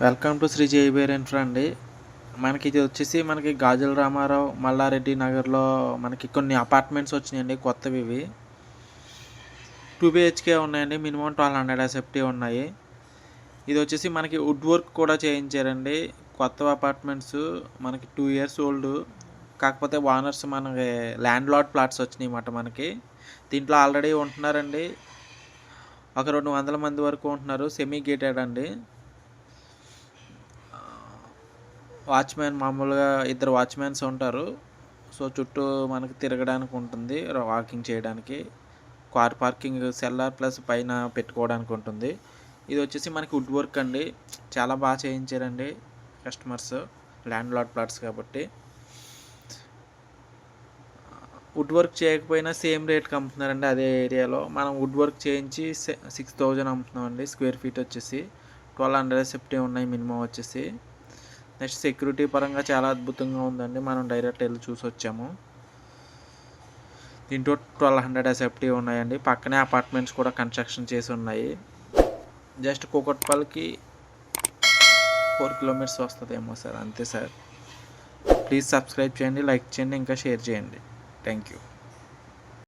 Welcome to Shri JBR infra అండి. ఇది వచ్చేసి మనకి గాజుల రామారావు మల్లారెడ్డి నగర్లో మనకి కొన్ని అపార్ట్మెంట్స్ వచ్చినాయండి కొత్తవి. ఇవి 2 BHK ఉన్నాయండి. మినిమం 1200 ఎస్ఎఫ్టీ ఉన్నాయి. ఇది వచ్చేసి మనకి వుడ్ వర్క్ కూడా చేయించారండి. కొత్త అపార్ట్మెంట్స్ మనకి 2 years ఓల్డ్. కాకపోతే ఓనర్స్ మనకి ల్యాండ్ లాట్ ప్లాట్స్ వచ్చినాయి అన్నమాట. మనకి దీంట్లో ఆల్రెడీ ఉంటున్నారండి. ఒక 200 మంది వరకు ఉంటున్నారు. సెమీ గేటెడ్ అండి. వాచ్మెన్ మామూలుగా 2 వాచ్మెన్స్ ఉంటారు. సో చుట్టూ మనకి తిరగడానికి ఉంటుంది, వాకింగ్ చేయడానికి. కార్ పార్కింగ్ సెల్లార్ ప్లస్ పైన పెట్టుకోవడానికి ఉంటుంది. ఇది వచ్చేసి మనకి వుడ్ వర్క్ అండి. చాలా బాగా చేయించారండి కస్టమర్స్. ల్యాండ్ లాట్ ప్లాట్స్ కాబట్టి వుడ్ వర్క్ చేయకపోయినా సేమ్ రేట్కి అమ్ముతున్నారండి. అదే ఏరియాలో మనం వుడ్ వర్క్ చేయించి 6000 అమ్ముతున్నామండి. స్క్వేర్ ఫీట్ వచ్చేసి 1200 ఎస్ఎఫ్టీ ఉన్నాయి మినిమం వచ్చేసి. నెక్స్ట్ సెక్యూరిటీ పరంగా చాలా అద్భుతంగా ఉందండి. మనం డైరెక్ట్ వెళ్ళి చూసి వచ్చాము. దీంట్లో 1200 ఎస్ఎఫ్టీ ఉన్నాయండి. పక్కనే అపార్ట్మెంట్స్ కూడా కన్స్ట్రక్షన్ చేసి ఉన్నాయి. జస్ట్ కూకట్పల్లికి 4 kilometers వస్తుందేమో సార్, అంతే సార్. ప్లీజ్ సబ్స్క్రైబ్ చేయండి, లైక్ చేయండి, ఇంకా షేర్ చేయండి. Thank you.